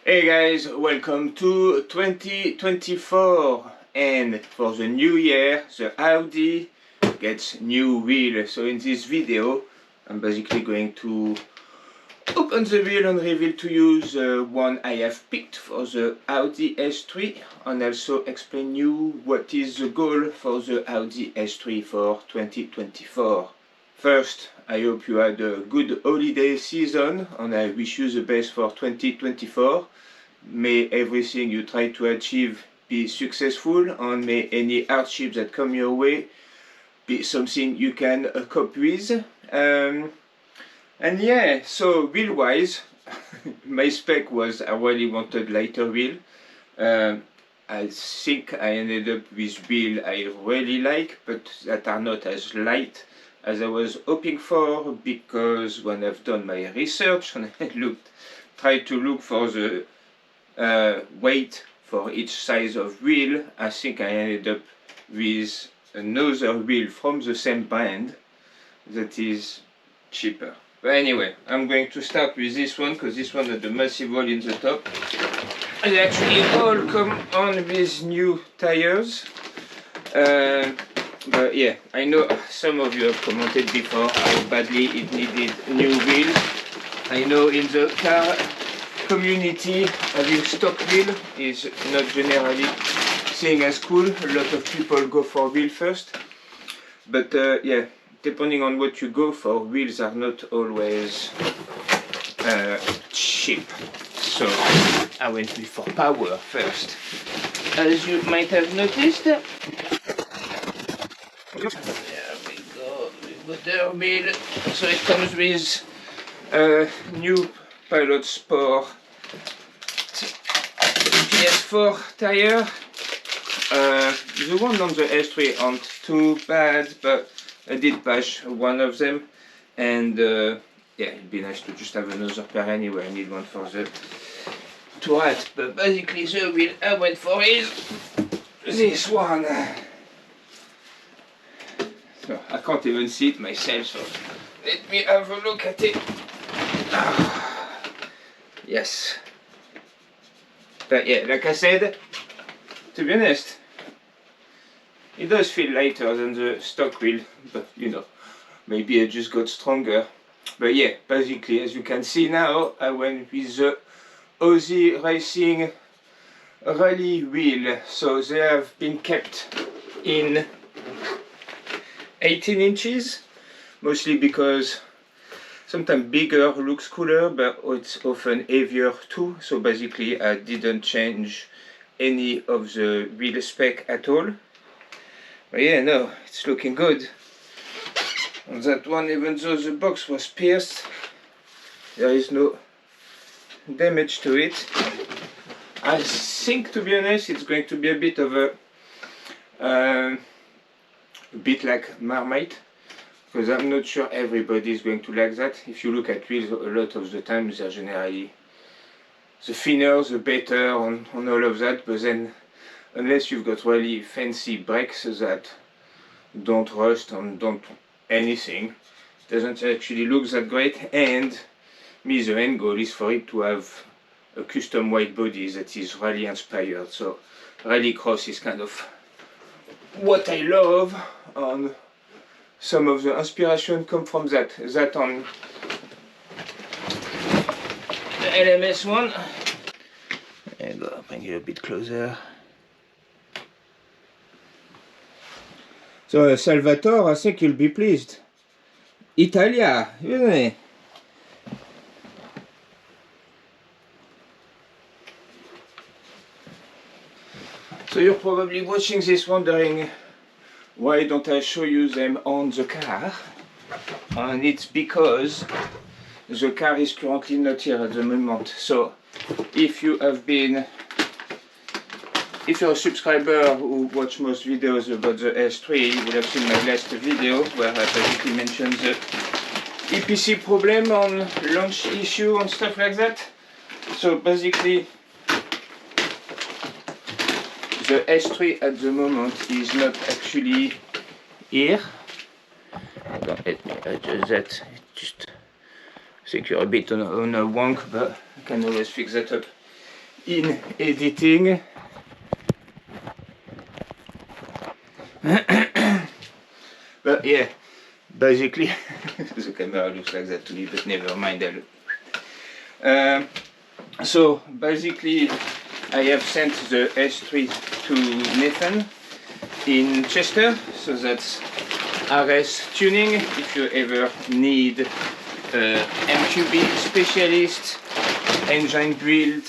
Hey guys, welcome to 2024, and for the new year the Audi gets new wheel. So in this video I'm basically going to open the wheel and reveal to you the one I have picked for the Audi S3, and also explain you what is the goal for the Audi S3 for 2024. First, I hope you had a good holiday season and I wish you the best for 2024. May everything you try to achieve be successful, and may any hardships that come your way be something you can cope with. And yeah, so wheel wise, my spec was I really wanted lighter wheel. I think I ended up with wheel I really like, but that are not as light as I was hoping for, because when I've done my research and I tried to look for the weight for each size of wheel, I think I ended up with another wheel from the same brand that is cheaper. But anyway, I'm going to start with this one because this one has the massive hole in the top. They actually all come on with new tires. But yeah, I know some of you have commented before how badly it needed new wheels. I know in the car community having stock wheel is not generally seen as cool. A lot of people go for wheel first, but yeah, depending on what you go for, wheels are not always cheap. So I went for power first, as you might have noticed. There we go, we got their wheel. So it comes with new Pilot Sport PS4 tire. The one on the S3 aren't too bad, but I did bash one of them, and yeah, it'd be nice to just have another pair anyway. I need one for the Touareg, but basically the wheel I went for is this one. So I can't even see it myself, so let me have a look at it. Yes. But yeah, like I said, to be honest, it does feel lighter than the stock wheel, but you know, maybe I just got stronger. But yeah, basically, as you can see now, I went with the Aussie Racing Rally wheel. So they have been kept in 18 inches, mostly because sometimes bigger looks cooler, but it's often heavier too. So basically I didn't change any of the wheel spec at all. But yeah, no, it's looking good. On that one, even though the box was pierced, there is no damage to it. I think, to be honest, it's going to be a bit of a bit like Marmite, because I'm not sure everybody is going to like that. If you look at wheels, a lot of the time they're generally the thinner the better on all of that, but then unless you've got really fancy brakes that don't rust and don't anything, it doesn't actually look that great. And me, the end goal is for it to have a custom white body that is rally inspired. So rally cross is kind of what I love, and some of the inspiration come from that on the LMS one. There you go, bring you a bit closer. So Salvatore, I think you'll be pleased. Italia, isn't it? So you're probably watching this wondering, why don't I show you them on the car? And it's because the car is currently not here at the moment. So if you're a subscriber who watch most videos about the S3, you will have seen my last video where I basically mentioned the EPC problem on launch issue and stuff like that. So basically the S3 at the moment is not actually here. Don't let me adjust that. Just I think you're a bit on a wonk, but I can always fix that up. in editing. But yeah, basically the camera looks like that to me, but never mind. So basically I have sent the S3 to Nathan in Chester, so that's RS tuning. If you ever need MQB specialist, engine build,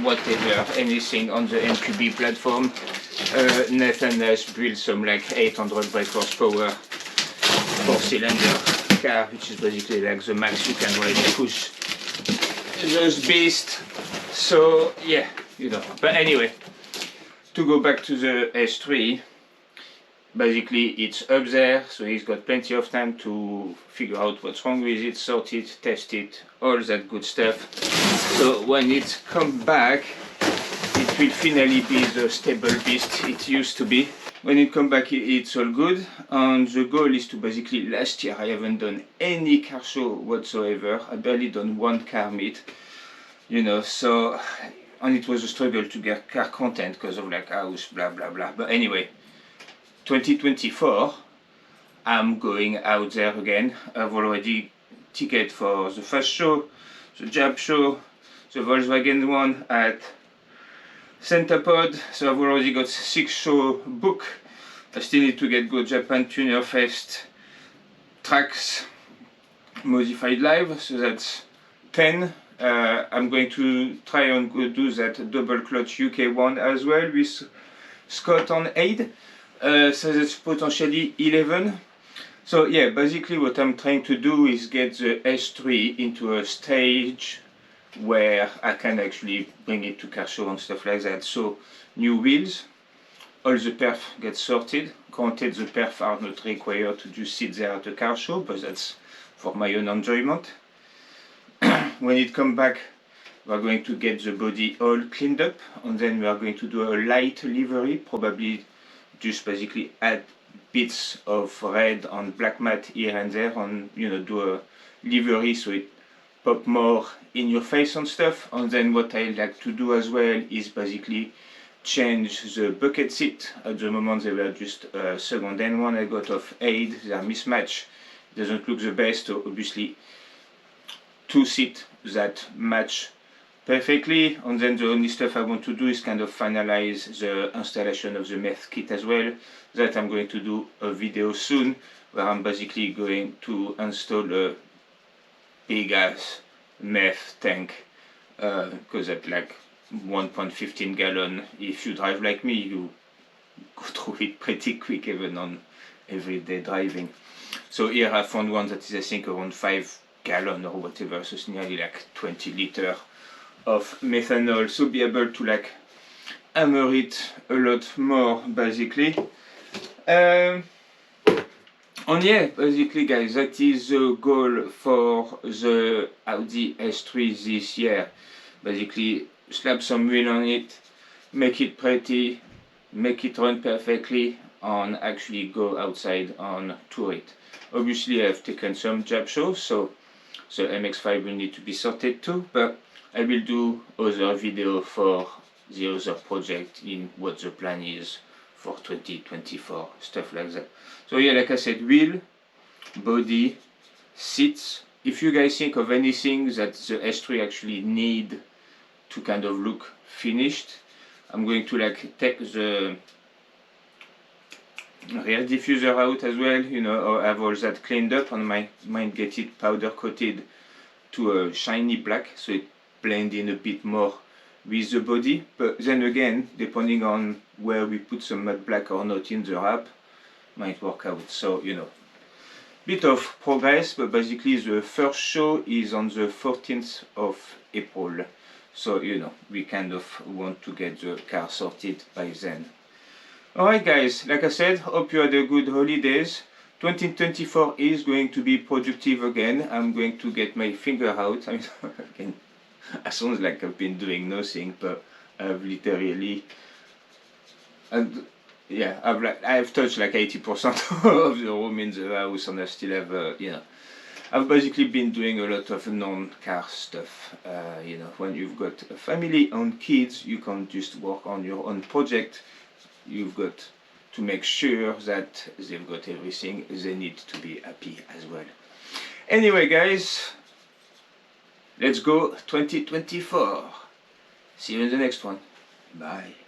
whatever, anything on the MQB platform, Nathan has built some like 800 brake horsepower 4-cylinder car, which is basically like the max you can really push those beasts. So yeah, you know. But anyway, to go back to the S3, basically it's up there, so he's got plenty of time to figure out what's wrong with it, sort it, test it, all that good stuff. So when it comes back, it will finally be the stable beast it used to be. When it comes back, it's all good, and the goal is to basically, last year I haven't done any car show whatsoever. I barely done one car meet, you know, so, and it was a struggle to get car content because of like house, blah blah blah. But anyway, 2024, I'm going out there again. I've already ticket for the first show, the Jab show, the Volkswagen one at Centapod, so I've already got 6 show book. I still need to get Go Japan Tuner Fest tracks modified live, so that's 10. I'm going to try and go do that double clutch UK one as well with Scott on aid, so that's potentially 11. So yeah, basically what I'm trying to do is get the S3 into a stage where I can actually bring it to car show and stuff like that. So new wheels, all the perf gets sorted. Granted, the perf are not required to just sit there at a car show, but that's for my own enjoyment. When it comes back, we're going to get the body all cleaned up, and then we are going to do a light livery, probably just basically add bits of red and black matte here and there, and you know, do a livery so it pop more in your face and stuff. And then what I like to do as well is basically change the bucket seat. At the moment they were just second hand one I got off Aid, they are mismatched, doesn't look the best, so obviously 2 seats that match perfectly. And then the only stuff I want to do is kind of finalize the installation of the meth kit as well, that I'm going to do a video soon, where I'm basically going to install a big ass meth tank, because at like 1.15 gallon, if you drive like me, you go through it pretty quick even on everyday driving. So here I found one that is I think around 5 gallon or whatever, so it's nearly like 20 liter of methanol, so be able to like hammer it a lot more basically. And yeah, basically guys, that is the goal for the Audi S3 this year. Basically slap some wheel on it, make it pretty, make it run perfectly, and actually go outside and tour it. Obviously I've taken some Jab shows, so the MX-5 will need to be sorted too, but I will do other video for the other project in what the plan is for 2024, stuff like that. So yeah, like I said, wheel, body, seats. If you guys think of anything that the S3 actually need to kind of look finished, I'm going to like take the rear diffuser out as well, you know, or have all that cleaned up, and might get it powder coated to a shiny black so it blend in a bit more with the body. But then again, depending on where we put some matte black or not in the wrap, might work out. So you know, bit of progress, but basically the first show is on the 14th of April, so you know, we kind of want to get the car sorted by then. Alright guys, like I said, hope you had a good holidays. 2024 is going to be productive again. I'm going to get my finger out. I mean, again, it sounds like I've been doing nothing, but I've literally, I've touched like 80% of the room in the house, and I still have, you know, I've basically been doing a lot of non-car stuff. You know, when you've got a family and kids, you can't just work on your own project. You've got to make sure that they've got everything they need to be happy as well. Anyway, guys, let's go 2024. See you in the next one. Bye.